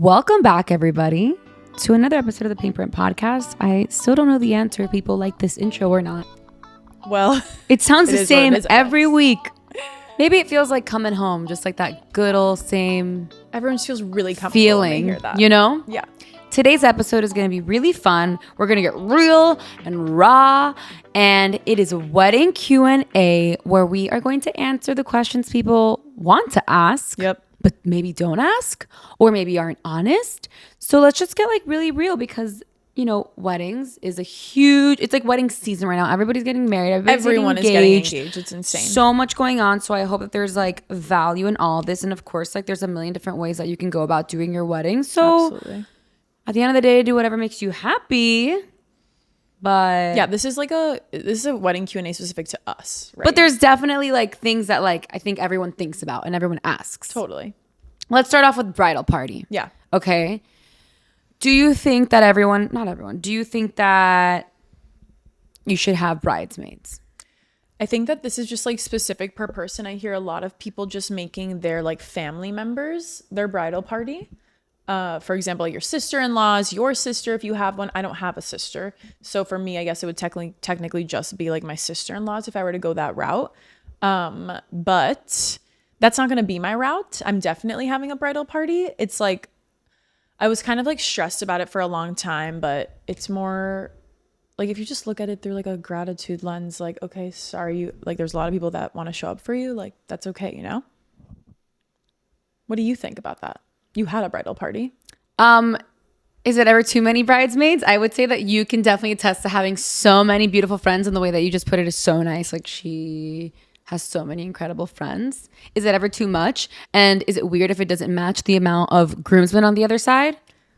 Welcome back, everybody, to another episode of the Pink Print Podcast. I still don't know the answer if people like this intro or not. Well, it sounds the same every guess. week. Maybe it feels like coming home, just like that good old same everyone just feels really comfortable feeling, when they hear that. You know? Yeah. Today's episode is going to be really fun. We're going to get real and raw, and it is a wedding Q&A where we are going to answer the questions people want to ask. Yep. But maybe don't ask or maybe aren't honest. So let's just get like really real because, you know, weddings is it's like wedding season right now. Everybody's getting married. Everyone is getting engaged. It's insane. So much going on. So I hope that there's like value in all of this. And of course, like there's a million different ways that you can go about doing your wedding. So absolutely. At the end of the day, do whatever makes you happy. But yeah, this is a wedding Q&A specific to us, right? But there's definitely like things that like I think everyone thinks about and everyone asks. Totally. Let's start off with bridal party. Yeah. Okay. Do you think that not everyone, do you think that you should have bridesmaids? I think that this is just like specific per person. I hear a lot of people just making their like family members their bridal party. For example, your sister-in-laws, your sister, if you have one. I don't have a sister. So for me, I guess it would technically just be like my sister-in-laws if I were to go that route. But that's not going to be my route. I'm definitely having a bridal party. It's like, I was kind of like stressed about it for a long time, but it's more like if you just look at it through like a gratitude lens, like, okay, sorry, there's a lot of people that want to show up for you. Like, that's okay, you know? What do you think about that? You had a bridal party. Is it ever too many bridesmaids? I would say that you can definitely attest to having so many beautiful friends, and the way that you just put it is so nice. Like, she has so many incredible friends. Is it ever too much? And is it weird if it doesn't match the amount of groomsmen on the other side?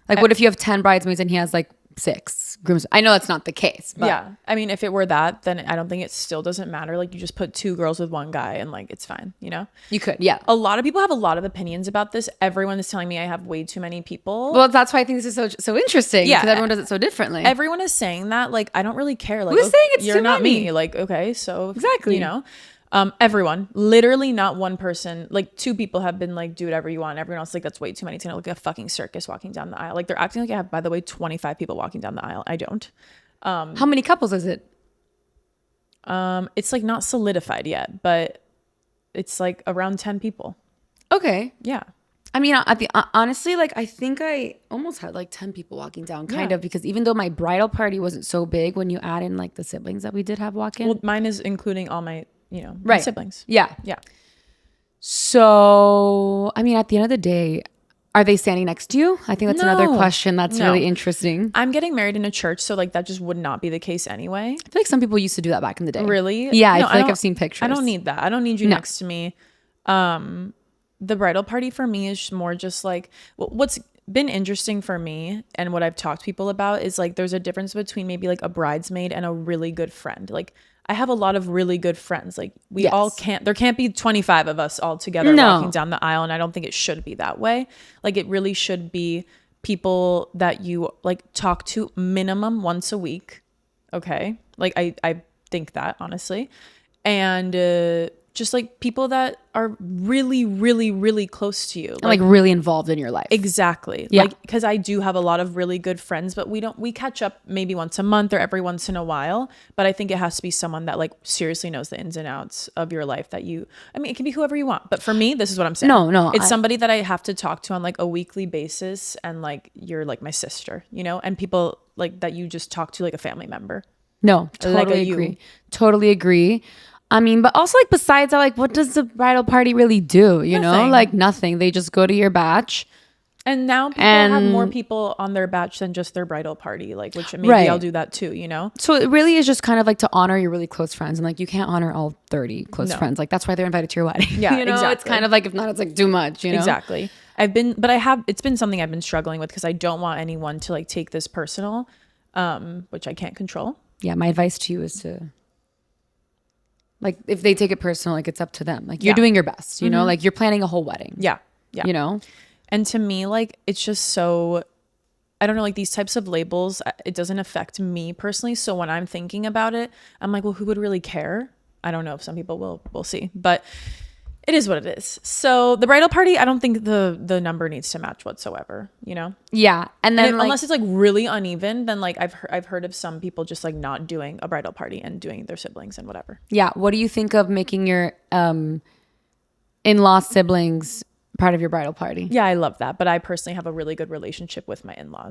Like, what if you have 10 bridesmaids and he has like 6 groomsmen? I know that's not the case. But yeah. I mean, if it were that, then I don't think it still doesn't matter. Like, you just put 2 girls with 1 guy and like, it's fine, you know? You could, yeah. A lot of people have a lot of opinions about this. Everyone is telling me I have way too many people. Well, that's why I think this is so interesting. Yeah. Because everyone does it so differently. Everyone is saying that. Like, I don't really care. Like, who's saying it's you're too not many? me. Like, okay, so exactly. You know? Everyone, literally not one person, like 2 people have been like, do whatever you want. Everyone else like, that's way too many. It's gonna look like a fucking circus walking down the aisle. Like, they're acting like I have, by the way, 25 people walking down the aisle. I don't. How many couples is it? It's like not solidified yet, but it's like around 10 people. Okay. Yeah. I mean, honestly, like I think I almost had like 10 people walking down, kind of, because even though my bridal party wasn't so big, when you add in like the siblings that we did have walk in. Well, mine is including all my, my siblings. Yeah. Yeah. So, I mean, at the end of the day, are they standing next to you? I think that's another question that's really interesting. I'm getting married in a church, so like that just would not be the case anyway. I feel like some people used to do that back in the day. Really? Yeah, I feel like I've seen pictures. I don't need that. I don't need you next to me. The bridal party for me is more just like, what's been interesting for me and what I've talked to people about is like there's a difference between maybe like a bridesmaid and a really good friend. Like, I have a lot of really good friends. Like, there can't be 25 of us all together walking down the aisle. And I don't think it should be that way. Like, it really should be people that you like talk to minimum once a week. Okay. Like, I think that, honestly. And just like people that are really, really, really close to you. Like really involved in your life. Exactly. Yeah. Like, because I do have a lot of really good friends, but we catch up maybe once a month or every once in a while. But I think it has to be someone that like seriously knows the ins and outs of your life I mean, it can be whoever you want. But for me, this is what I'm saying. No. It's somebody that I have to talk to on like a weekly basis. And like, you're like my sister, and people like that you just talk to like a family member. No, totally agree. Totally agree. I mean, but also like besides that, like what does the bridal party really do? You know, like nothing. They just go to your batch. And now people have more people on their batch than just their bridal party, like, which maybe I'll do that too, So it really is just kind of like to honor your really close friends. And like, you can't honor all 30 close friends. Like, that's why they're invited to your wedding. Yeah, exactly. It's kind of like, if not, it's like too much, Exactly. It's been something I've been struggling with because I don't want anyone to like take this personal, which I can't control. Yeah. My advice to you is to, like, if they take it personal, like it's up to them. Like, you're doing your best, you know, like you're planning a whole wedding. Yeah. And to me, like, it's just so, I don't know, like these types of labels, it doesn't affect me personally. So when I'm thinking about it, I'm like, well, who would really care? I don't know if some people will, we'll see. But It is what it is. So the bridal party, I don't think the number needs to match whatsoever, you know? Yeah. And then unless it's like really uneven, then like I've heard of some people just like not doing a bridal party and doing their siblings and whatever. yeah. What do you think of making your in-law siblings part of your bridal party? Yeah, I love that. But I personally have a really good relationship with my in-law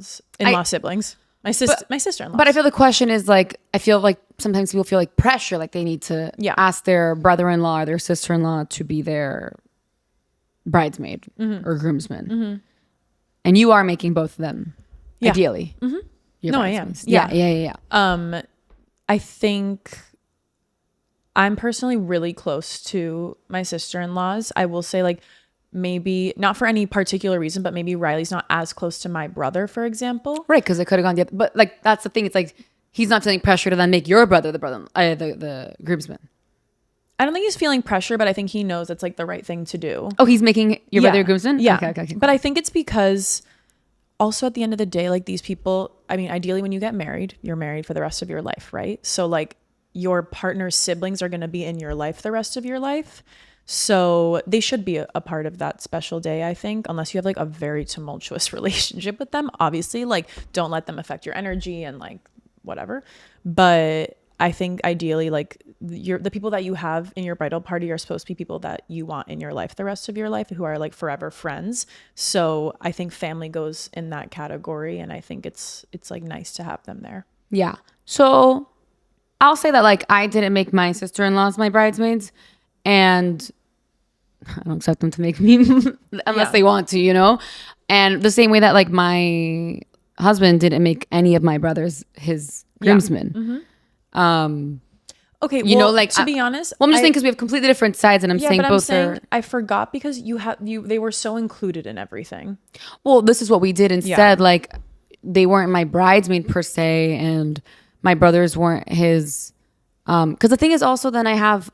siblings. My sister-in-law. But I feel the question is like, I feel like sometimes people feel like pressure, like they need to ask their brother-in-law or their sister-in-law to be their bridesmaid or groomsman. And you are making both of them, ideally. Your No, I am. bridesmaids. Yeah. I think I'm personally really close to my sister-in-laws. I will say like maybe not for any particular reason, but maybe Riley's not as close to my brother, for example. Right, because it could have gone the other. But like that's the thing. It's like he's not feeling pressure to then make your brother the groomsman. I don't think he's feeling pressure, but I think he knows it's like the right thing to do. Oh, he's making your brother your groomsman? Yeah. Okay. But I think it's because also at the end of the day, like these people, I mean, ideally when you get married, you're married for the rest of your life, right? So like your partner's siblings are going to be in your life the rest of your life. So they should be a part of that special day, I think, unless you have like a very tumultuous relationship with them. Obviously, like don't let them affect your energy and like whatever. But I think ideally, like the people that you have in your bridal party are supposed to be people that you want in your life the rest of your life, who are like forever friends. So I think family goes in that category, and I think it's like nice to have them there. Yeah. So I'll say that like I didn't make my sister-in-laws my bridesmaids, and I don't expect them to make me unless they want to, you know? And the same way that like my husband didn't make any of my brothers his groomsmen. Okay, you know, like to be honest, well, I'm just saying because we have completely different sides, and I'm saying but both are. I forgot because they were so included in everything. Well, this is what we did instead. Like they weren't my bridesmaid per se, and my brothers weren't his. Because the thing is also then I have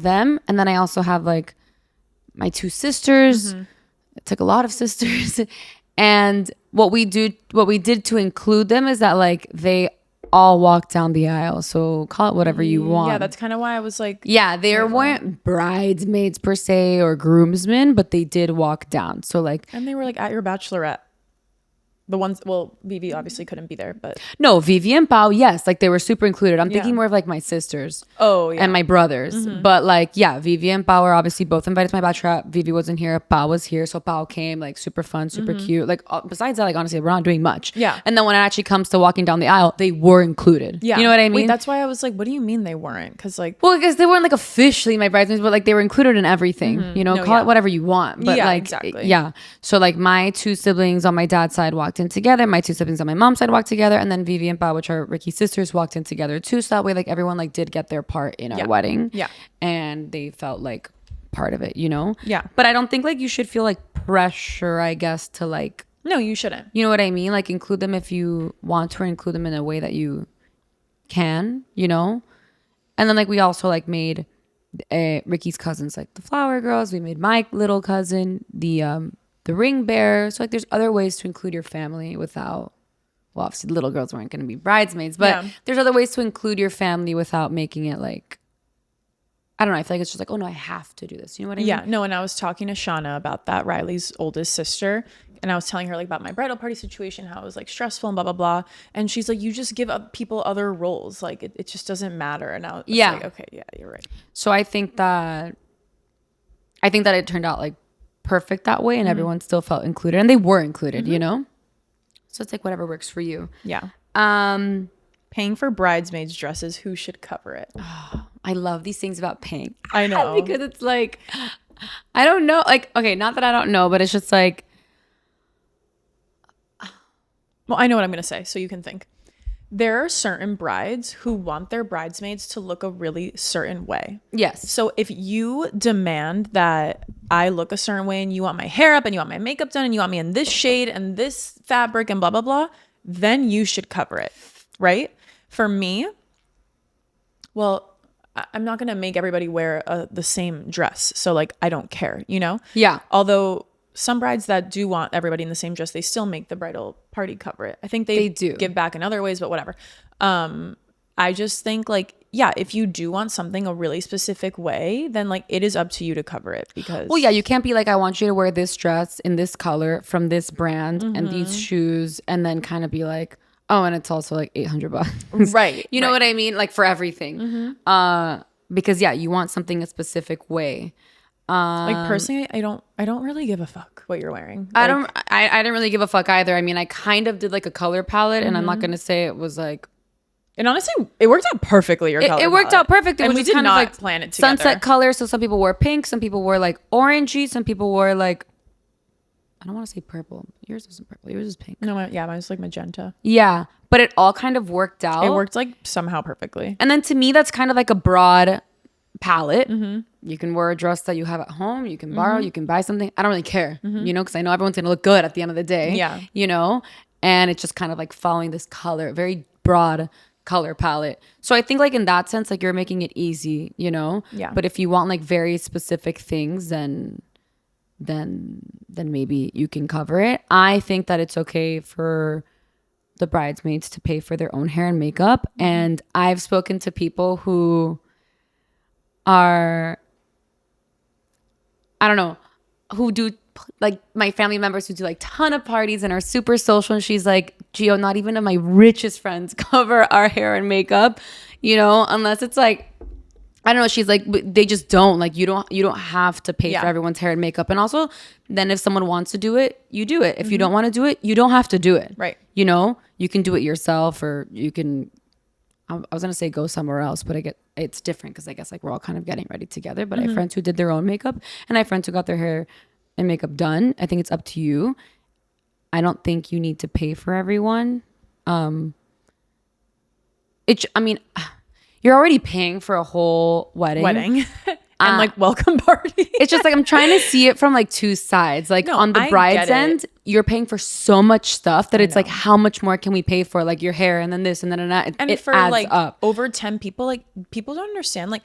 them, and then I also have like my two sisters. It took a lot of sisters, and what we did to include them is that like they all walked down the aisle. So call it whatever you want. Yeah, that's kind of why I was like, yeah, they weren't bridesmaids per se or groomsmen, but they did walk down. So like, and they were like at your bachelorette. The ones, well, Vivi obviously couldn't be there, but no, Vivi and Pao, yes, like they were super included. I'm thinking more of like my sisters, and my brothers. But like, yeah, Vivi and Pao were obviously both invited to my bachelorette. Vivi wasn't here, Pao was here, so Pao came, like super fun, super cute. Like besides that, like honestly, we're not doing much. Yeah. And then when it actually comes to walking down the aisle, they were included. Yeah, you know what I mean? Wait, that's why I was like, what do you mean they weren't? Because like, well, because they weren't like officially my bridesmaids, but like they were included in everything. You know, call it whatever you want. But like, exactly. Yeah. So like my two siblings on my dad's side walked in together. My two siblings on my mom's side walked together, and then Vivi and Pao, which are Ricky's sisters, walked in together too. So that way, like everyone like did get their part in our wedding. Yeah. And they felt like part of it, you know? Yeah. But I don't think like you should feel like pressure, I guess, to like. No, you shouldn't. You know what I mean? Like include them if you want to, or include them in a way that you can, you know? And then like we also like made Ricky's cousins like the flower girls. We made my little cousin the ring bearer. So like there's other ways to include your family without, well, obviously little girls weren't going to be bridesmaids, but there's other ways to include your family without making it like, I don't know. I feel like it's just like, oh no, I have to do this. You know what I mean? Yeah, no. And I was talking to Shauna about that, Riley's oldest sister. And I was telling her like about my bridal party situation, how it was like stressful and blah, blah, blah. And she's like, you just give up people other roles. Like it just doesn't matter. And I was like, okay, yeah, you're right. So I think that it turned out like perfect that way, and everyone still felt included, and they were included, you know? So it's like whatever works for you. Yeah. Paying for bridesmaids dresses, who should cover it? Oh, I love these things about paying. I know. Because it's like, I don't know. Like, okay, not that I don't know, but it's just like. Well, I know what I'm going to say, so you can think. There are certain brides who want their bridesmaids to look a really certain way. Yes. So if you demand that I look a certain way, and you want my hair up and you want my makeup done and you want me in this shade and this fabric and blah, blah, blah, then you should cover it, right? For me, well, I'm not going to make everybody wear the same dress. So like, I don't care, you know? Yeah. Although some brides that do want everybody in the same dress, they still make the bridal party cover it. I think they do give back in other ways, but whatever. I just think like yeah, if you do want something a really specific way, then like it is up to you to cover it, because Well, yeah, you can't be like, I want you to wear this dress in this color from this brand and these shoes, and then kind of be like, oh, and it's also like $800. Right. You know what I mean? Like for everything. Because yeah, you want something a specific way. Like personally, I don't really give a fuck what you're wearing. I Like, didn't really give a fuck either. I mean, I kind of did like a color palette, and I'm not gonna say it was like, and honestly, it worked out perfectly. Your color it worked palette. out perfect. It And was we just did kind not of like plan it together. sunset colors. So some people wore pink, some people wore like orangey, some people wore like, I don't want to say purple. Yours wasn't purple. Yours was pink. No, mine was like magenta. Yeah, but it all kind of worked out. It worked like somehow perfectly. And then to me, that's kind of like a broad palette. You can wear a dress that you have at home. You can borrow. You can buy something. I don't really care, you know, because I know everyone's going to look good at the end of the day. Yeah. You know, and it's just kind of like following this color, very broad color palette. So I think like in that sense, like you're making it easy, you know? Yeah. But if you want like very specific things, then maybe you can cover it. I think that it's okay for the bridesmaids to pay for their own hair and makeup. And I've spoken to people who are, I don't know, who do like my family members who do like ton of parties and are super social. And she's like, Gio, not even of my richest friends cover our hair and makeup, you know, unless it's like, I don't know. She's like, they just don't like, you don't have to pay for everyone's hair and makeup. And also then if someone wants to do it, you do it. If you don't want to do it, you don't have to do it. Right. You know, you can do it yourself, or you can, I was going to say go somewhere else, but it's different because I guess like we're all kind of getting ready together. But I have friends who did their own makeup, and I have friends who got their hair and makeup done. I think it's up to you. I don't think you need to pay for everyone. I mean, you're already paying for a whole wedding. And like welcome party. It's just like I'm trying to see it from like two sides. Like No, on the I bride's get it. end, you're paying for so much stuff that it's like, how much more can we pay for? Like your hair and then this and then that. And it for adds like up. over 10 people, like people don't understand. Like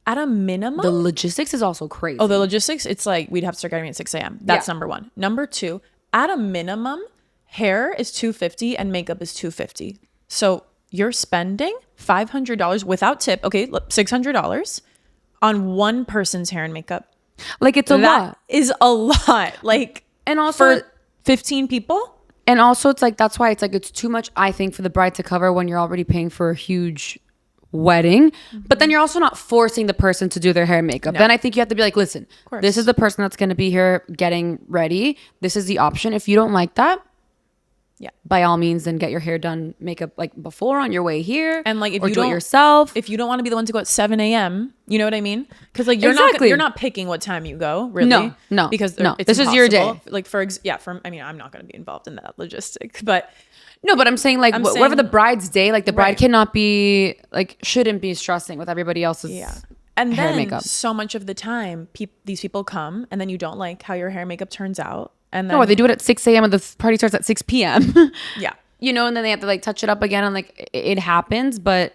at a minimum, The logistics is also crazy. oh, the logistics, it's like we'd have to start getting at 6 a.m. That's Yeah. number one. Number two, at a minimum, hair is $250 and makeup is $250. So you're spending $500 without tip. Okay, look, $600 on one person's hair and makeup. Like it's a That lot. is a lot. Like, And also for 15 people. And also it's like, that's why it's like, it's too much, I think, for the bride to cover when you're already paying for a huge wedding. But then you're also not forcing the person to do their hair and makeup. No. Then I think you have to be like, listen, course. this is the person that's going to be here getting ready. This is the option. If you don't like that, Yeah. by all means, then get your hair done, makeup like before on your way here. And like if or you do it don't yourself. if you don't want to be the one to go at 7 a.m., you know what I mean? Because like you're Exactly. not picking what time you go, really. No, because no. it's This is your impossible. day. Like I mean, I'm not going to be involved in that logistics, but No, but I'm saying like whatever the bride's day, like the bride Right. cannot be like, shouldn't be stressing with everybody else's and hair then and makeup. so much of the time, these people come and then you don't like how your hair and makeup turns out, and then No, or they do it at 6 a.m. and the party starts at 6 p.m. yeah, You know, and then they have to like touch it up again, and like it happens. But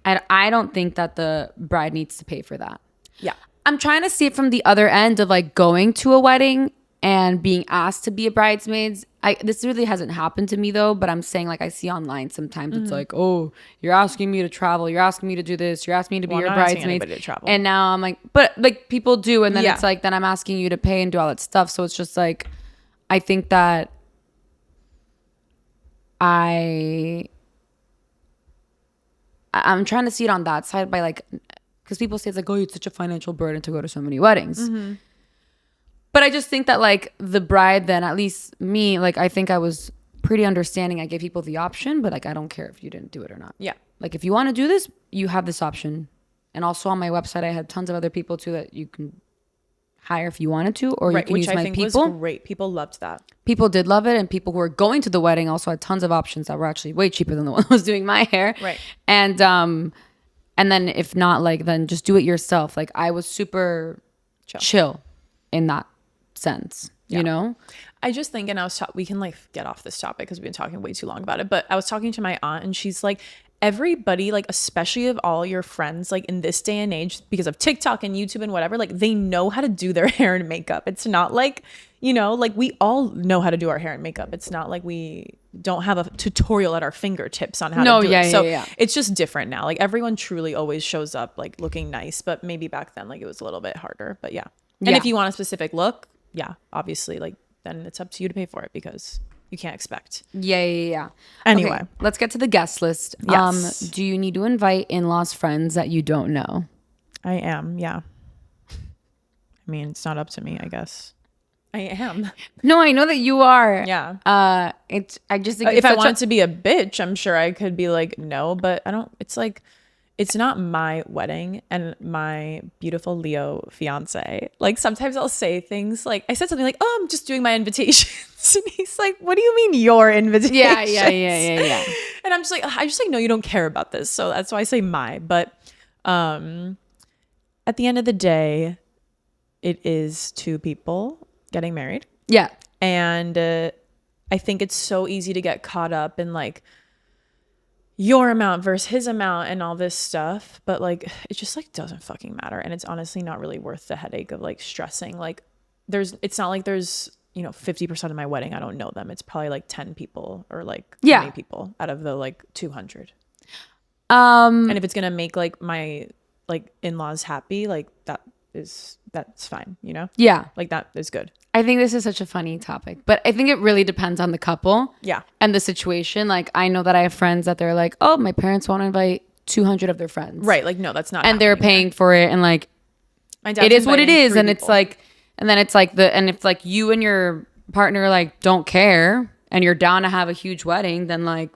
I don't think that the bride needs to pay for that. yeah. I'm trying to see it from the other end of like going to a wedding and being asked to be a bridesmaid. This really hasn't happened to me though, but I'm saying like I see online sometimes it's like, oh, you're asking me to travel, you're asking me to do this, you're asking me to be Well, your I'm not asking bridesmaid. anybody to travel. And now I'm like, but like people do, and then Yeah. it's like then I'm asking you to pay and do all that stuff. So it's just like I think that I'm trying to see it on that side by like, because people say it's like, oh, it's such a financial burden to go to so many weddings. But I just think that like the bride, then at least me, like I think I was pretty understanding. I gave people the option, but like I don't care if you didn't do it or not. Yeah. Like if you want to do this, you have this option. And also on my website, I had tons of other people too that you can hire if you wanted to, or you can Which use I my think people. was great. People loved that. People did love it, and people who were going to the wedding also had tons of options that were actually way cheaper than the one that was doing my hair. Right. And then if not, like then just do it yourself. Like I was super chill in that sense, you know? I just think, and we can like get off this topic because we've been talking way too long about it, but I was talking to my aunt and she's like, everybody, like especially of all your friends, like in this day and age, because of TikTok and YouTube and whatever, like they know how to do their hair and makeup. It's not like, You know, like we all know how to do our hair and makeup. It's not like we don't have a tutorial at our fingertips on how to do it. So it's just different now. Like everyone truly always shows up like looking nice, but maybe back then like it was a little bit harder. But yeah. And if you want a specific look, yeah, obviously like then it's up to you to pay for it because you can't expect. Yeah. Anyway, okay, let's get to the guest list. Yes. Do you need to invite in-laws friends that you don't know? I am, yeah. I mean, it's not up to me, I guess. I am. No, I know that you are. Yeah. I just think if I wanted to be a bitch, I'm sure I could be like, no, but I don't. It's like, it's not my wedding and my beautiful Leo fiance. Like sometimes I'll say things like, I said something like, oh, I'm just doing my invitations. And he's like, what do you mean your invitations? Yeah. And I'm just like, I just like, no, you don't care about this. So that's why I say my. But at the end of the day, it is two people getting married. Yeah. And I think it's so easy to get caught up in like your amount versus his amount and all this stuff. But like, it just like doesn't fucking matter. And it's honestly not really worth the headache of like stressing. Like it's not like there's, 50% of my wedding, I don't know them. It's probably like 10 people or like 20 people out of the like 200. And if it's going to make like my like in-laws happy, like that's fine, Yeah. like that is good. I think this is such a funny topic, but I think it really depends on the couple. Yeah. And the situation. Like I know that I have friends that they're like, oh, my parents won't invite 200 of their friends. Right. Like, no, that's not. And they're paying for it. And like, it is what it is. And it's like, and then it's like and if like you and your partner like don't care and you're down to have a huge wedding, then like,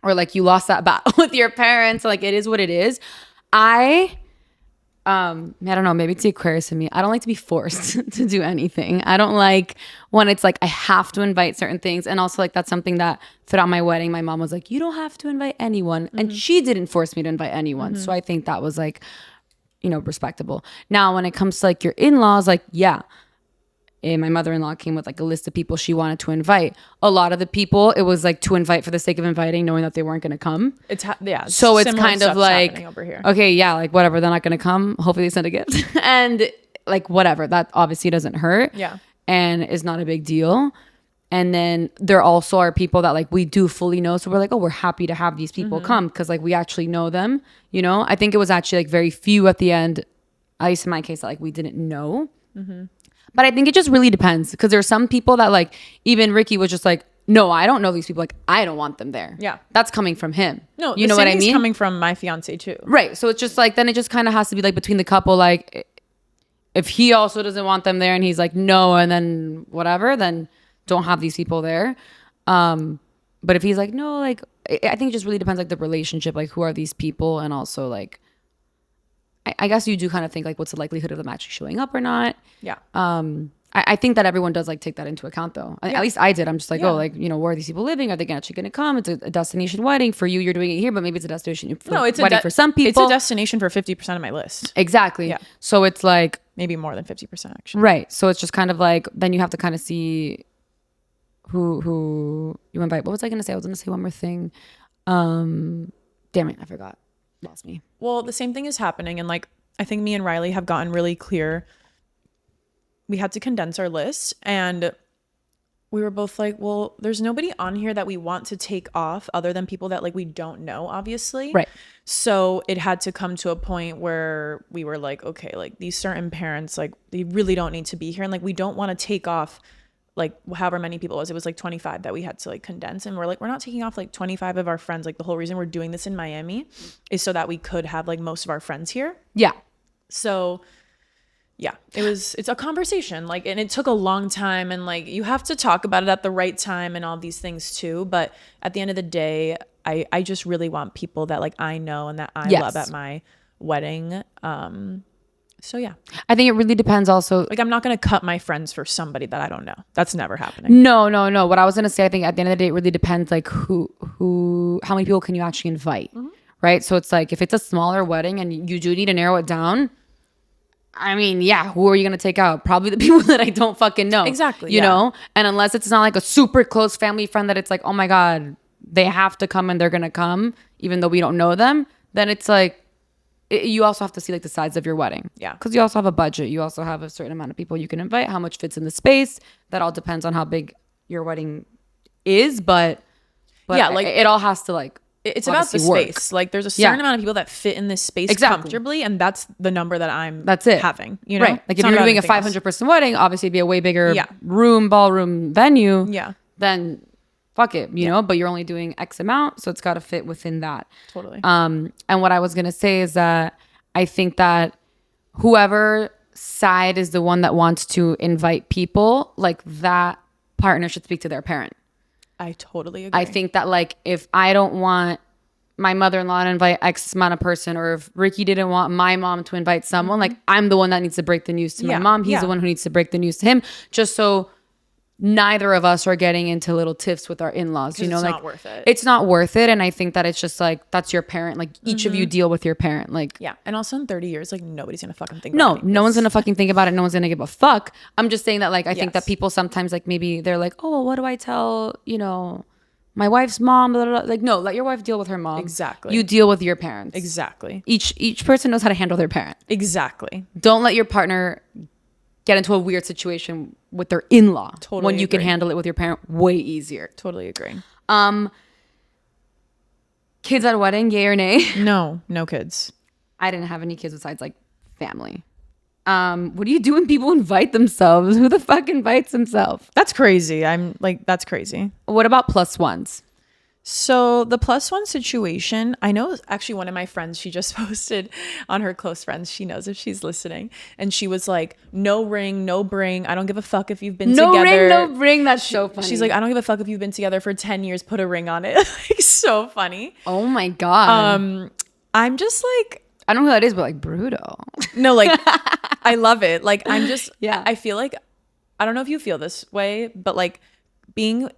or like you lost that battle with your parents, like it is what it is. I don't know, maybe it's the Aquarius in me. I don't like to be forced to do anything. I don't like when it's like I have to invite certain things. And also like that's something that throughout my wedding, my mom was like, you don't have to invite anyone. And she didn't force me to invite anyone. So I think that was like, respectable. Now, when it comes to like your in-laws, like, yeah. And my mother-in-law came with like a list of people she wanted to invite. A lot of the people, it was like to invite for the sake of inviting, knowing that they weren't going to come. So it's kind of like, over here. Okay, yeah, like whatever, they're not going to come. Hopefully they send a gift. And like whatever, that obviously doesn't hurt. Yeah. And is not a big deal. And then there also are people that like we do fully know. So we're like, oh, we're happy to have these people come because like we actually know them. I think it was actually like very few at the end, at least in my case, that like we didn't know. But I think it just really depends because there's some people that like, even Ricky was just like, no, I don't know these people. Like, I don't want them there. Yeah. That's coming from him. No, you know what I mean? Coming from my fiance too. Right. So it's just like, then it just kind of has to be like between the couple. Like if he also doesn't want them there and he's like, no, and then whatever, then don't have these people there. But if he's like, no, like, I think it just really depends like the relationship, like who are these people? And also like, I guess you do kind of think like what's the likelihood of them actually showing up or not. Yeah. I think that everyone does like take that into account though. Yeah. At least I did. I'm just like, oh, like, where are these people living? Are they actually going to come? It's a destination wedding for you. You're doing it here, but maybe it's a destination wedding for some people. It's a destination for 50% of my list. Exactly. Yeah. So it's like maybe more than 50% actually. Right. So it's just kind of like, then you have to kind of see who you invite. What was I going to say? I was going to say one more thing. Damn it. I forgot. Lost me. Well, the same thing is happening. And like, I think me and Riley have gotten really clear. We had to condense our list and we were both like, well, there's nobody on here that we want to take off other than people that like we don't know, obviously. Right. So it had to come to a point where we were like, okay, like these certain parents, like they really don't need to be here. And like, we don't want to take off like however many people it was like 25 that we had to like condense. And we're like, we're not taking off like 25 of our friends. Like the whole reason we're doing this in Miami is so that we could have like most of our friends here. Yeah. So yeah, it's a conversation, like, and it took a long time and like, you have to talk about it at the right time and all these things too. But at the end of the day, I just really want people that like I know and that I love at my wedding. So yeah, I think it really depends also. Like I'm not going to cut my friends for somebody that I don't know. That's never happening. No. What I was going to say, I think at the end of the day, it really depends like how many people can you actually invite, right? So it's like, if it's a smaller wedding and you do need to narrow it down, I mean, yeah, who are you going to take out? Probably the people that I don't fucking know. Exactly. You know? And unless it's not like a super close family friend that it's like, oh my God, they have to come and they're going to come, even though we don't know them, then it's like, you also have to see like the size of your wedding. Yeah. Because you also have a budget. You also have a certain amount of people you can invite, how much fits in the space. That all depends on how big your wedding is. But yeah, like it all has to like, it's about the space. Like there's a certain amount of people that fit in this space comfortably, and that's the number that I'm having, you know? Right. Like if you're doing a 500 person wedding, obviously it'd be a way bigger ballroom venue. Yeah. Then fuck it, you know, but you're only doing X amount, so it's got to fit within that. Totally. And what I was going to say is that I think that whoever side is the one that wants to invite people, like that partner should speak to their parent. I totally agree. I think that like if I don't want my mother-in-law to invite X amount of person, or if Ricky didn't want my mom to invite someone, like I'm the one that needs to break the news to my mom. He's the one who needs to break the news to him, just so neither of us are getting into little tiffs with our in-laws. You know, it's like not worth it. It's not worth it. And I think that it's just like, that's your parent. Like each of you deal with your parent. Like, yeah. And also in 30 years, like nobody's gonna fucking think no, about no one's gonna fucking think about it. No one's gonna give a fuck. I'm just saying that like, I think that people sometimes like maybe they're like, oh, well, what do I tell, you know, my wife's mom? Blah, blah, blah. Like, no, let your wife deal with her mom. Exactly. You deal with your parents. Exactly. Each person knows how to handle their parent. Exactly. Don't let your partner get into a weird situation with their in-law when you can handle it with your parent way easier. Totally agree. Kids at a wedding, yay or nay? No kids. I didn't have any kids besides like family. What do you do when people invite themselves? Who the fuck invites himself? That's crazy. I'm like, that's crazy. What about plus ones? So the plus one situation, I know actually one of my friends, she just posted on her close friends. She knows if she's listening. And she was like, no ring, no bring. I don't give a fuck if you've been together. No ring, no bring. That's so funny. She's like, I don't give a fuck if you've been together for 10 years. Put a ring on it. Like, so funny. Oh my God. I'm just like, I don't know who that is, but like brutal. No, like I love it. Like I'm just, yeah. I feel like, I don't know if you feel this way, but like being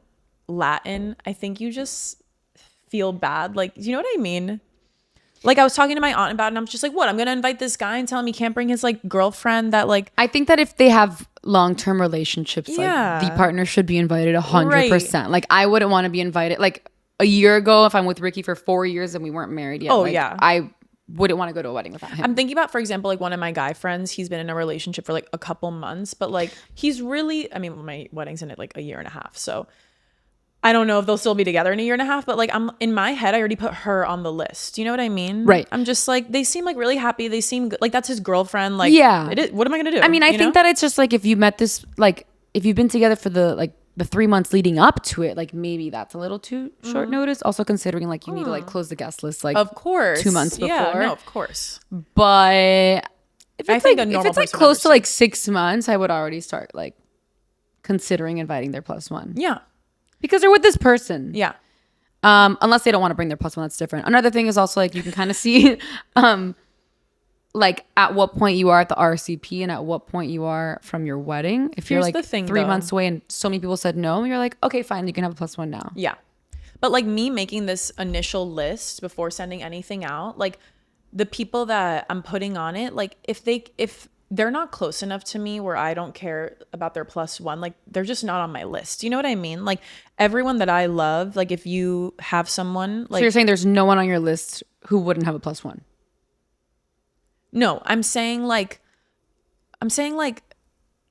Latin, I think you just feel bad. Like, you know what I mean? Like I was talking to my aunt about it and I'm just like, what? I'm going to invite this guy and tell him he can't bring his like girlfriend that like. I think that if they have long-term relationships, like the partner should be invited 100%. Right. Like I wouldn't want to be invited. Like a year ago, if I'm with Ricky for 4 years and we weren't married yet. Oh like, yeah. I wouldn't want to go to a wedding without him. I'm thinking about, for example, like one of my guy friends, he's been in a relationship for like a couple months, but like he's really, I mean, my wedding's in it like a year and a half. So I don't know if they'll still be together in a year and a half, but like I'm in my head, I already put her on the list. You know what I mean? Right. I'm just like, they seem like really happy. They seem good. Like that's his girlfriend. Like, yeah. What am I going to do? I mean, I think that it's just like if you met this, like if you've been together for the 3 months leading up to it, like maybe that's a little too short notice. Also considering like you need to like close the guest list like of course 2 months before. Yeah, no, of course. But if it's if it's like close to like 6 months, I would already start like considering inviting their plus one. Yeah. Because they're with this person. Yeah. Unless they don't want to bring their plus one, that's different. Another thing is also like you can kind of see like at what point you are at the RCP and at what point you are from your wedding. If you're like 3 months away and so many people said no, you're like, okay, fine, you can have a plus one now. Yeah. But like me making this initial list before sending anything out, like the people that I'm putting on it, like if they're not close enough to me where I don't care about their plus one, like they're just not on my list. You know what I mean? Like everyone that I love, like if you have someone like. So you're saying there's no one on your list who wouldn't have a plus one? No, I'm saying like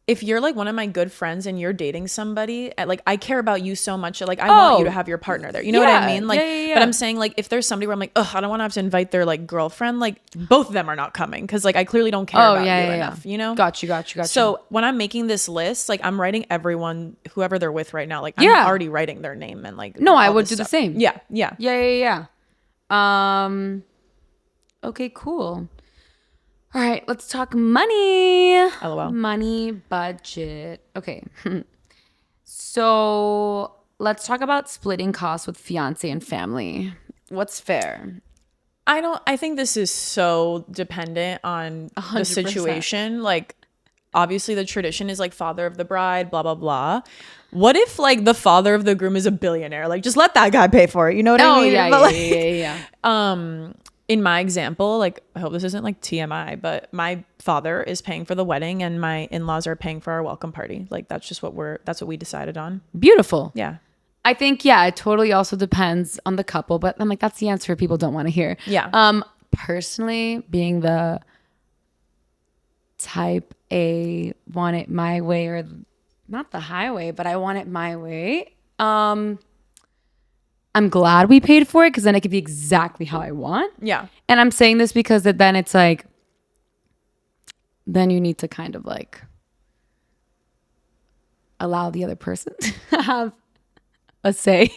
if you're like one of my good friends and you're dating somebody, like I care about you so much, like I want you to have your partner there. You know what I mean? Like, but I'm saying like if there's somebody where I'm like, I don't want to have to invite their like girlfriend, like both of them are not coming because like I clearly don't care about you enough. You know? Got you. So when I'm making this list, like I'm writing everyone, whoever they're with right now, like I'm already writing their name and like. No, I would do the same. Yeah. Okay, cool. All right, let's talk money. LOL. Money budget. Okay. So let's talk about splitting costs with fiance and family. What's fair? I think this is so dependent on 100%. The situation. Like, obviously the tradition is like father of the bride, blah, blah, blah. What if like the father of the groom is a billionaire? Like, just let that guy pay for it. You know what I mean? Yeah. In my example, like I hope this isn't like TMI, but my father is paying for the wedding and my in-laws are paying for our welcome party. Like that's what we decided on. Beautiful. Yeah. I think, it totally also depends on the couple, but I'm like, that's the answer people don't want to hear. Yeah. personally, being the type A, want it my way, or not the highway, but I want it my way. I'm glad we paid for it because then it could be exactly how I want. Yeah. And I'm saying this because then it's like, then you need to kind of like allow the other person to have a say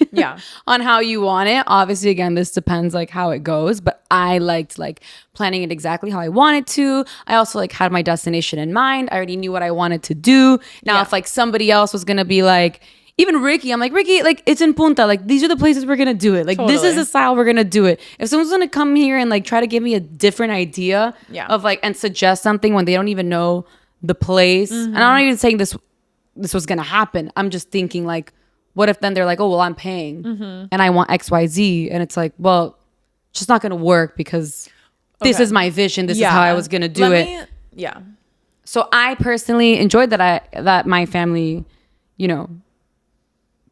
on how you want it. Obviously, again, this depends like how it goes, but I liked like planning it exactly how I wanted to. I also like had my destination in mind. I already knew what I wanted to do. Now, if like somebody else was gonna be like, even Ricky, I'm like, Ricky, like it's in Punta. Like these are the places we're gonna do it. Like this is the style we're gonna do it. If someone's gonna come here and like try to give me a different idea of like and suggest something when they don't even know the place, and I'm not even saying this was gonna happen. I'm just thinking like, what if then they're like, oh, well, I'm paying and I want XYZ. And it's like, well, it's just not going to work because this is my vision. This is how I was going to do it. So I personally enjoyed that my family, you know,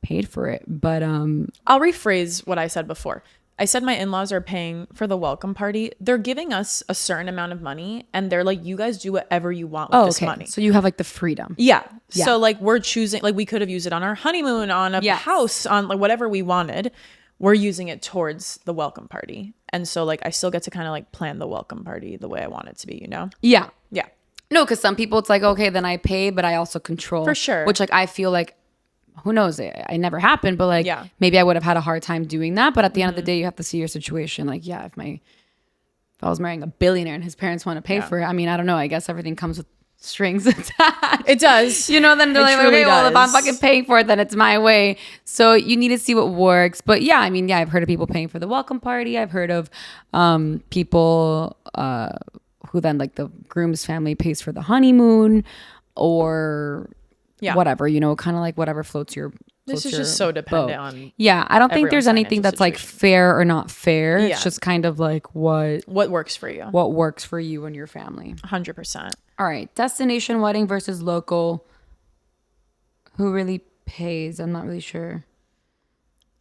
paid for it. But I'll rephrase what I said before. I said my in-laws are paying for the welcome party. They're giving us a certain amount of money and they're like, you guys do whatever you want with this money. So you have like the freedom. Yeah. So like we're choosing, like we could have used it on our honeymoon, on a house, on like whatever we wanted. We're using it towards the welcome party. And so like I still get to kind of like plan the welcome party the way I want it to be, you know? Yeah. Yeah. No, because some people it's like, okay, then I pay, but I also control. For sure. Which like I feel like, who knows, it never happened, but like maybe I would have had a hard time doing that. But at the end of the day, you have to see your situation. Like, yeah, if I was marrying a billionaire and his parents want to pay for it, I mean, I don't know, I guess everything comes with strings attached. It does. You know, then they're like, okay, well, if I'm fucking paying for it, then it's my way. So you need to see what works. But yeah, I mean, yeah, I've heard of people paying for the welcome party. I've heard of people who then like the groom's family pays for the honeymoon or whatever, you know, kind of like whatever floats your This is just so dependent on I don't think there's anything that's like fair or not fair. It's just kind of like what works for you. What works for you and your family. 100%. All right. Destination wedding versus local. Who really pays? I'm not really sure.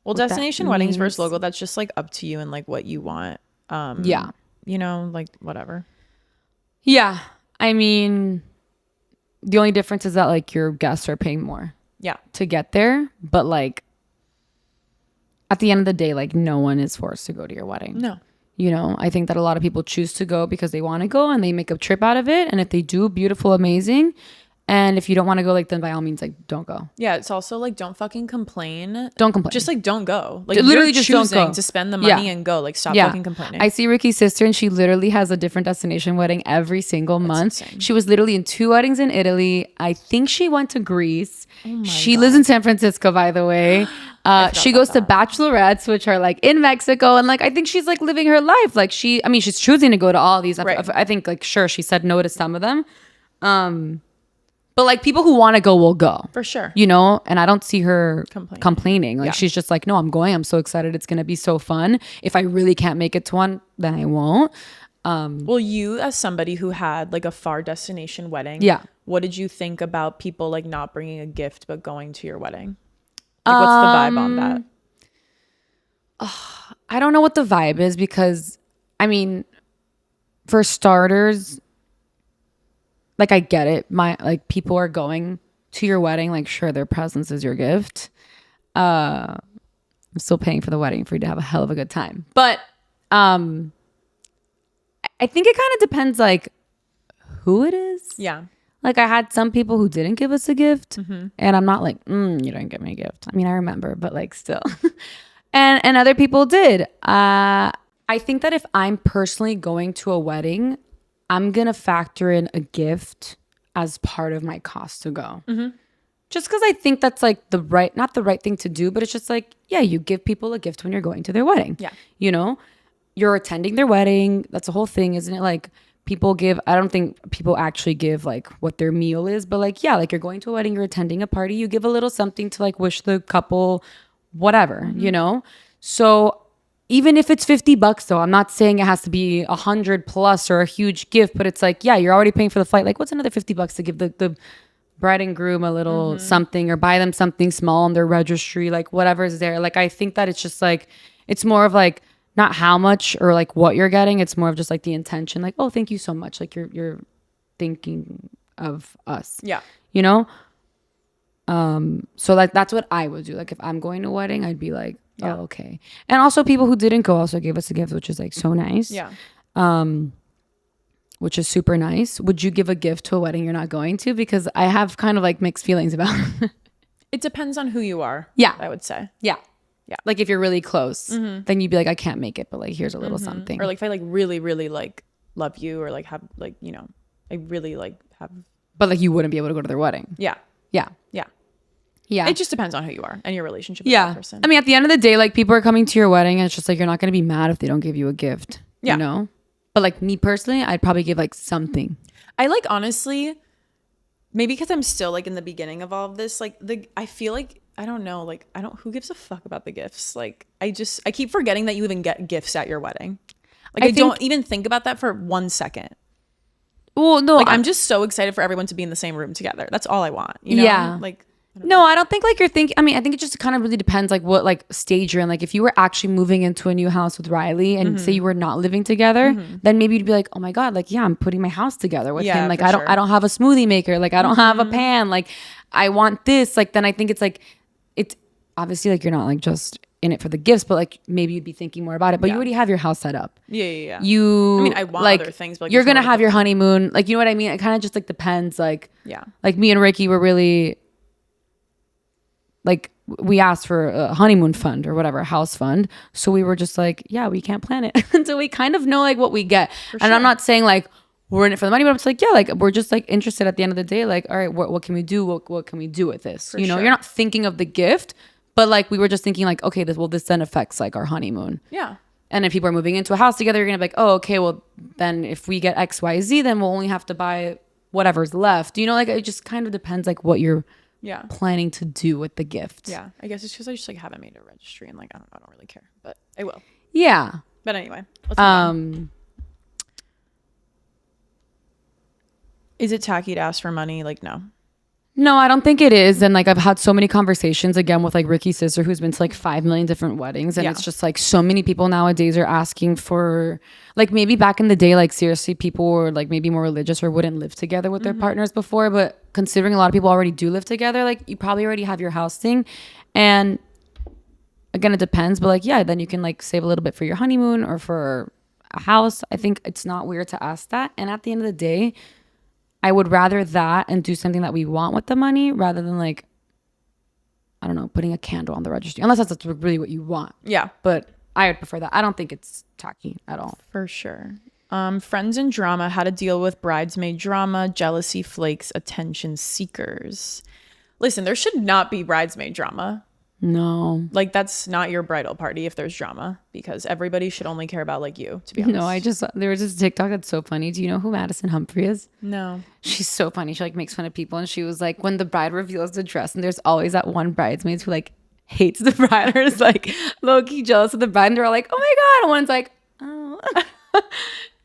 Well, destination weddings versus local, that's just like up to you and like what you want. You know, like whatever. Yeah. I mean, the only difference is that like your guests are paying more to get there, but like at the end of the day, like no one is forced to go to your wedding. No. You know, I think that a lot of people choose to go because they want to go and they make a trip out of it, and if they do, beautiful, amazing. And if you don't want to go, like, then by all means, like, don't go. Yeah, it's also like, don't fucking complain. Don't complain. Just like, don't go. Like, literally just don't go. To spend the money and go. Like, stop fucking complaining. I see Ricky's sister, and she literally has a different destination wedding every single month. Insane. She was literally in 2 weddings in Italy. I think she went to Greece. She lives in San Francisco, by the way. She goes to bachelorettes, which are like in Mexico, and like I think she's like living her life. Like she's choosing to go to all these. Right. I think like sure she said no to some of them. But like people who want to go will go. For sure. You know, and I don't see her complaining. Like she's just like, no, I'm going. I'm so excited. It's going to be so fun. If I really can't make it to one, then I won't. Well, you as somebody who had like a far destination wedding, what did you think about people like not bringing a gift but going to your wedding? Like what's the vibe on that? I don't know what the vibe is because, I mean, for starters, like I get it. Like people are going to your wedding. Like sure, their presence is your gift. I'm still paying for the wedding for you to have a hell of a good time. But I think it kind of depends like who it is. Yeah. Like I had some people who didn't give us a gift, and I'm not like, you didn't give me a gift. I mean, I remember, but like still. and other people did. I think that if I'm personally going to a wedding, I'm going to factor in a gift as part of my cost to go. Just because I think that's like not the right thing to do, but it's just like, yeah, you give people a gift when you're going to their wedding. Yeah. You know, you're attending their wedding. That's a whole thing, isn't it? Like people give, I don't think people actually give like what their meal is, but like, yeah, like you're going to a wedding, you're attending a party, you give a little something to like wish the couple whatever, you know? So even if it's $50 though, I'm not saying it has to be 100 plus or a huge gift, but it's like, yeah, you're already paying for the flight. Like what's another $50 to give the bride and groom a little something or buy them something small on their registry, like whatever's there. Like, I think that it's just like, it's more of like not how much or like what you're getting. It's more of just like the intention, like, oh, thank you so much. Like you're thinking of us. Yeah. You know? So like that's what I would do. Like if I'm going to a wedding, I'd be like, Yeah. oh, okay. And also people who didn't go also gave us a gift, which is like so nice. Yeah. Which is super nice. Would you give a gift to a wedding you're not going to? Because I have kind of like mixed feelings about it. It depends on who you are. Yeah. I would say. Yeah. Yeah. Like if you're really close, then you'd be like, I can't make it, but like here's a little something. Or like if I like really, really like love you or like have like, you know, I really like have. But like you wouldn't be able to go to their wedding. Yeah. Yeah. Yeah. Yeah. It just depends on who you are and your relationship with that person. I mean, at the end of the day, like people are coming to your wedding and it's just like you're not going to be mad if they don't give you a gift. Yeah. You know? But like me personally, I'd probably give like something. I like honestly, maybe because I'm still like in the beginning of all of this, like I feel like I don't know, like who gives a fuck about the gifts? Like I keep forgetting that you even get gifts at your wedding. Like I don't even think about that for 1 second. Well, no, like I'm just so excited for everyone to be in the same room together. That's all I want. You know? Yeah. Like I don't think like you're thinking. I mean, I think it just kind of really depends like what like stage you're in. Like if you were actually moving into a new house with Riley and say you were not living together, then maybe you'd be like, oh my God, like, yeah, I'm putting my house together with him. Like I don't have a smoothie maker. Like I don't have a pan. Like I want this. Like then I think it's obviously like you're not like just in it for the gifts, but like maybe you'd be thinking more about it. But you already have your house set up. Yeah. I mean, I want like, other things, but like, you're gonna have your honeymoon. Like you know what I mean? It kind of just like depends. Like like me and Ricky were really like we asked for a honeymoon fund or whatever, a house fund. So we were just like, yeah, we can't plan it until we kind of know like what we get. And I'm not saying like we're in it for the money, but I'm just like, yeah, like we're just like interested at the end of the day. Like, all right, what can we do? What can we do with this? You know, you're not thinking of the gift, but like we were just thinking like, okay, this then affects like our honeymoon. Yeah. And if people are moving into a house together, you're gonna be like, oh, okay, well then if we get X, Y, Z, then we'll only have to buy whatever's left. You know, like it just kind of depends like what you're planning to do with the gift. Yeah. I guess it's because I just like haven't made a registry and like I don't really care, but I will. Yeah. But anyway, let's move on. Is it tacky to ask for money? Like No, I don't think it is. And like I've had so many conversations again with like Ricky's sister who's been to like 5 million different weddings. And it's just like so many people nowadays are asking for like maybe back in the day, like seriously people were like maybe more religious or wouldn't live together with their partners before. But considering a lot of people already do live together, like you probably already have your house thing. And again, it depends. But like, yeah, then you can like save a little bit for your honeymoon or for a house. I think it's not weird to ask that. And at the end of the day, I would rather that and do something that we want with the money rather than like, I don't know, putting a candle on the registry. Unless that's really what you want. Yeah. But I would prefer that. I don't think it's tacky at all. For sure. Friends in drama, how to deal with bridesmaid drama, jealousy flakes, attention seekers. Listen, there should not be bridesmaid drama. No. Like that's not your bridal party if there's drama because everybody should only care about like you, to be honest. No, there was this TikTok that's so funny. Do you know who Madison Humphrey is? No. She's so funny. She like makes fun of people and she was like, when the bride reveals the dress and there's always that one bridesmaid who like hates the bride or is like low-key jealous of the bride and they're all like, oh my God. And one's like, oh.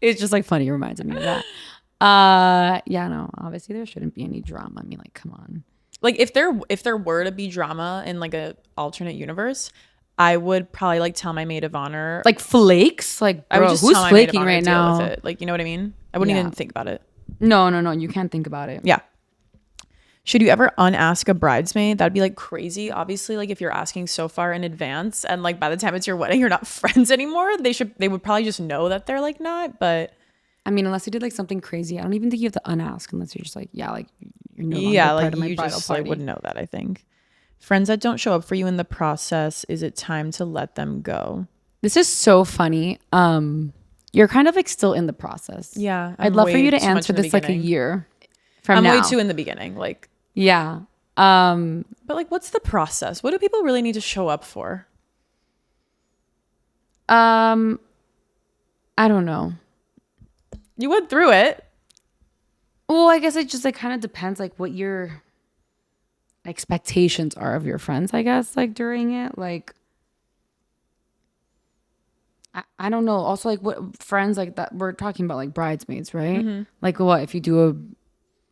It's just like funny. It reminds me of that. Yeah, no, obviously there shouldn't be any drama. I mean, like, come on. Like if there were to be drama in like a alternate universe, I would probably like tell my maid of honor. Like flakes? Like, bro, I would just who's tell my maid of flaking honor right to deal now? with it. Like, you know what I mean? I wouldn't even think about it. No. You can't think about it. Yeah. Should you ever unask a bridesmaid? That'd be like crazy. Obviously, like if you're asking so far in advance and like by the time it's your wedding, you're not friends anymore. They would probably just know that they're like not, but I mean, unless you did like something crazy, I don't even think you have to unask unless you're just like, yeah, like you're no longer part of my bridal party. Like, wouldn't know that, I think. Friends that don't show up for you in the process, is it time to let them go? This is so funny. You're kind of like still in the process. Yeah. I'd love for you to answer this like a year from now. I'm way too in the beginning. Like, yeah. But like, what's the process? What do people really need to show up for? I don't know. You went through it. Well, I guess it just like kind of depends like what your expectations are of your friends, I guess, like during it. Like I don't know. Also like what friends like that we're talking about like bridesmaids, right? Like what if you do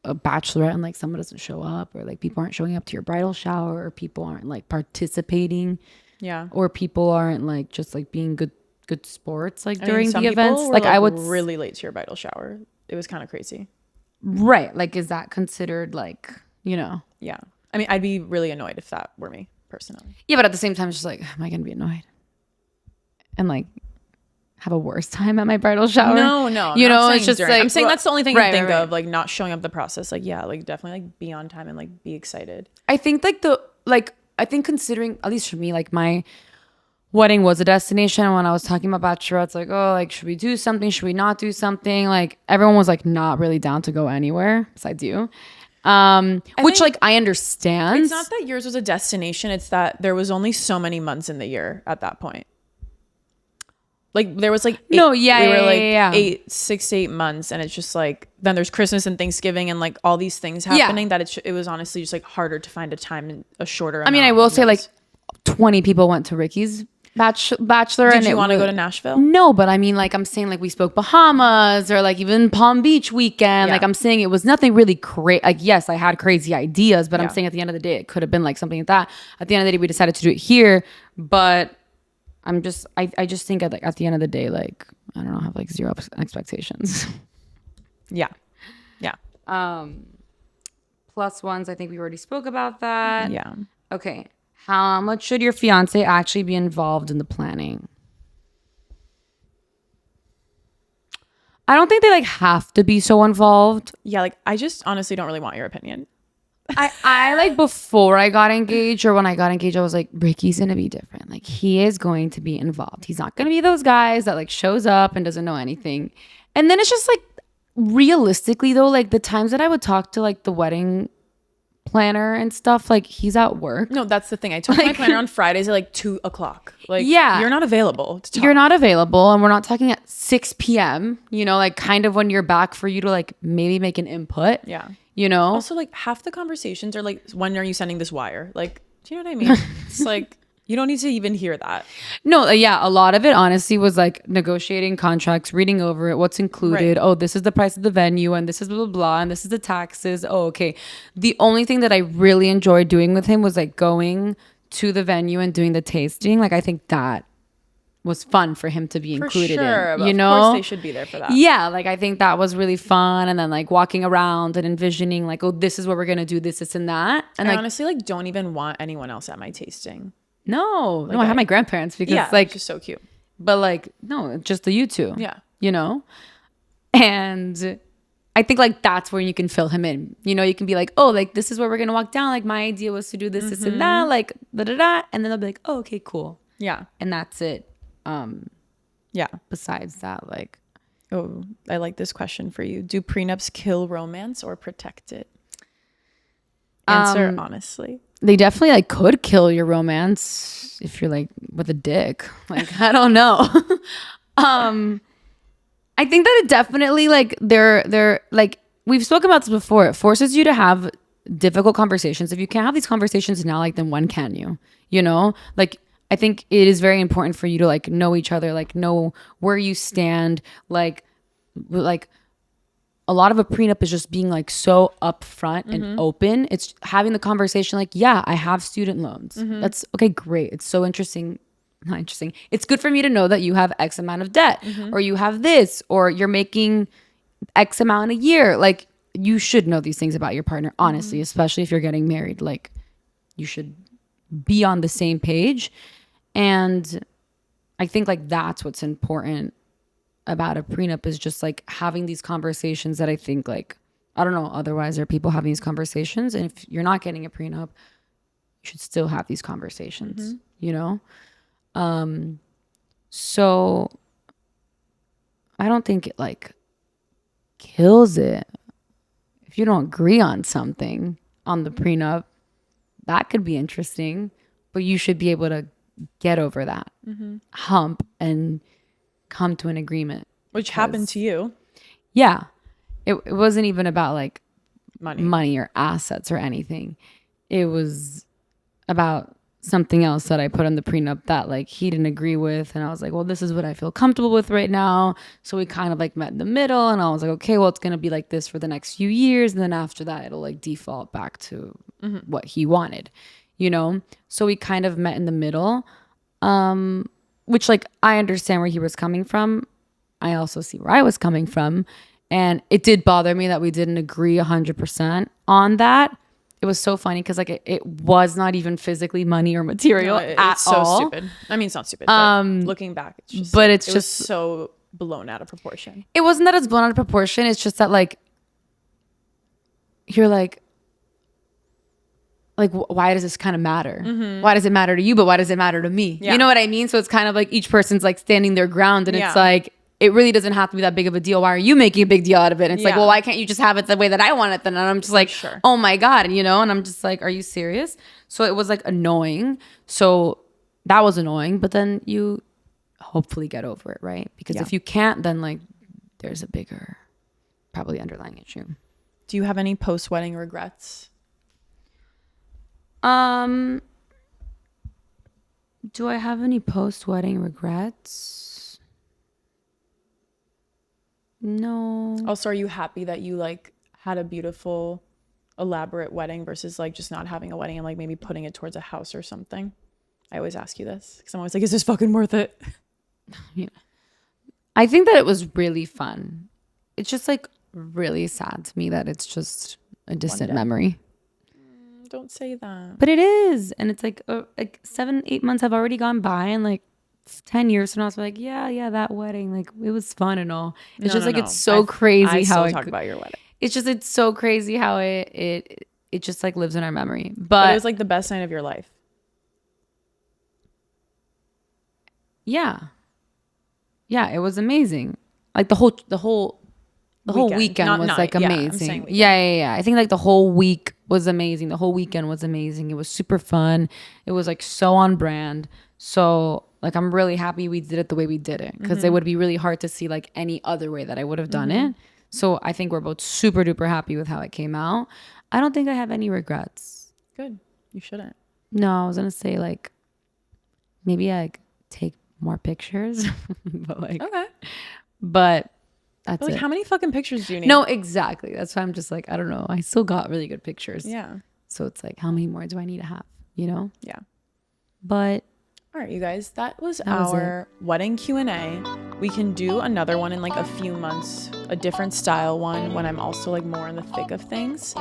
a bachelorette and like someone doesn't show up or like people aren't showing up to your bridal shower or people aren't like participating. Yeah. Or people aren't like just like being good good sports like I mean, during some the people events. were, Like I would really late to your bridal shower. It was kind of crazy. right. Like is that considered like, you know? Yeah. I mean, I'd be really annoyed if that were me personally. Yeah, but at the same time, it's just like, am I gonna be annoyed and like have a worse time at my bridal shower? No, You know, it's saying just like I'm saying that's the only thing right, I think right, of, like not showing up the process. Like, yeah, like definitely like be on time and like be excited. I think I think considering, at least for me, like my wedding was a destination. And when I was talking about bachelorettes, like, oh, like should we do something? Should we not do something? Like everyone was like not really down to go anywhere besides you. Which like I understand. It's not that yours was a destination. It's that there was only so many months in the year at that point. Like there was like eight, No, yeah, we were like yeah. 6 to 8 months, and it's just like then there's Christmas and Thanksgiving and like all these things happening that it was honestly just like harder to find a time and a shorter. I mean, I will say like 20 people went to Ricky's bachelor. Did and you want to go to Nashville? No, but I mean, like I'm saying, like we spoke Bahamas or like even Palm Beach weekend. Yeah. Like I'm saying, it was nothing really crazy. Like yes, I had crazy ideas, but I'm Yeah. saying at the end of the day, it could have been like something like that. At the end of the day, we decided to do it here, but I just think at the end of the day, like I don't know, have like zero expectations. Yeah. Yeah. Plus ones, I think we already spoke about that. Yeah. Okay. How much should your fiance actually be involved in the planning? I don't think they like have to be so involved. Yeah. Like I just honestly don't really want your opinion. I like before I got engaged or when I got engaged, I was like, Ricky's gonna be different. Like he is going to be involved. He's not gonna be those guys that like shows up and doesn't know anything. And then it's just like realistically though, like the times that I would talk to like the wedding planner and stuff, like he's at work. No, that's the thing. I talk to my planner on Fridays at like 2:00. Like, yeah, you're not available to talk. You're not available, and we're not talking at 6 p.m. You know, like kind of when you're back for you to like maybe make an input. Yeah. You know. Also, like half the conversations are like, when are you sending this wire? Like, do you know what I mean? It's like you don't need to even hear that. No, yeah, a lot of it honestly was like negotiating contracts, reading over it, what's included. Right. Oh, this is the price of the venue, and this is blah blah blah, and this is the taxes. Oh, okay. The only thing that I really enjoyed doing with him was like going to the venue and doing the tasting. Like I think that was fun for him to be included in. But You know, of course they should be there for that. yeah, like I think that was really fun. And then like walking around and envisioning like, oh, this is what we're gonna do, this and that. And I like honestly like don't even want anyone else at my tasting. no, I had my grandparents because Yeah, like it's just so cute. but like no, just the you two. Yeah. You know? And I think like that's where you can fill him in. You know, you can be like, oh, like this is where we're gonna walk down. Like my idea was to do this, this and that, like da da da. And then they'll be like, oh, okay, cool. Yeah. And that's it. Yeah. Besides that, like Oh, I like this question for you. Do prenups kill romance or protect it? Answer honestly. they definitely like could kill your romance if you're like with a dick. Like I don't know. I think that it definitely like they're like we've spoken about this before. It forces you to have difficult conversations. If you can't have these conversations now, like then when can you? You know, like I think it is very important for you to like know each other, like know where you stand, like a lot of a prenup is just being like so upfront and open. It's having the conversation like, yeah, I have student loans. That's okay, great. It's so interesting. Not interesting. It's good for me to know that you have X amount of debt or you have this or you're making X amount a year. Like you should know these things about your partner, honestly, especially if you're getting married. Like you should be on the same page. And I think like that's what's important about a prenup is just like having these conversations that I think like, I don't know, otherwise are people having these conversations. And if you're not getting a prenup, you should still have these conversations, you know? So I don't think it like kills it. If you don't agree on something on the prenup, that could be interesting, but you should be able to get over that hump and come to an agreement. Which happened to you. Yeah. It wasn't even about like Money or assets or anything. It was about something else that I put on the prenup that like he didn't agree with. And I was like, well, this is what I feel comfortable with right now. So we kind of like met in the middle and I was like, okay, well, it's going to be like this for the next few years. And then after that, it'll like default back to what he wanted, you know? So we kind of met in the middle. which like I understand where he was coming from. I also see where I was coming from. And it did bother me that we didn't agree 100% on that. It was so funny because like it was not even physically money or material at so all. stupid. I mean, it's not stupid. But looking back, it's just. But it's it just was so blown out of proportion. It wasn't that it's blown out of proportion. It's just that like you're like why does this kind of matter? Why does it matter to you? But why does it matter to me? Yeah. You know what I mean? So it's kind of like each person's like standing their ground, and Yeah. it's like it really doesn't have to be that big of a deal. Why are you making a big deal out of it? And it's like, Yeah. well, why can't you just have it the way that I want it then? And I'm just like, Sure. oh my God, you know? And I'm just like, are you serious? So it was like annoying. So that was annoying, but then you hopefully get over it, right? Because if you can't, then like there's a bigger probably underlying issue. Do you have any post-wedding regrets? Do I have any post-wedding regrets? No. Also, are you happy that you like had a beautiful, elaborate wedding versus like just not having a wedding and like maybe putting it towards a house or something? I always ask you this because I'm always like, is this fucking worth it? Yeah. I think that it was really fun. It's just like really sad to me that it's just a distant memory. Don't say that. But it is. And it's like 7-8 months have already gone by, and like 10 years from now, it's like, yeah, that wedding, like it was fun and all. It's just like, it's so crazy how I talk about your wedding. It's so crazy how it just like lives in our memory. But it was like the best night of your life. Yeah, it was amazing. Like the whole weekend was like amazing. Yeah. I think like the whole week was amazing. The whole weekend was amazing. It was super fun. It was like so on brand. So like I'm really happy we did it the way we did it, because it would be really hard to see like any other way that I would have done it. So I think we're both super duper happy with how it came out. I don't think I have any regrets. Good. You shouldn't. No, I was gonna say like maybe I like take more pictures, but like okay. But that's like, it. how many fucking pictures do you need? No, exactly. That's why I'm just like, I don't know. I still got really good pictures. Yeah. So it's like, how many more do I need to have? You know? Yeah. But all right, you guys, that was our wedding Q&A. We can do another one in like a few months, a different style one when I'm also like more in the thick of things.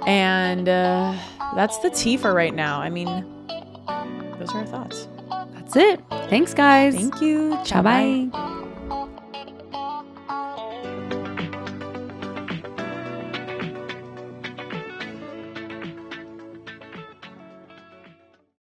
And that's the tea for right now. I mean, those are our thoughts. That's it. Thanks, guys. Thank you. Ciao, bye.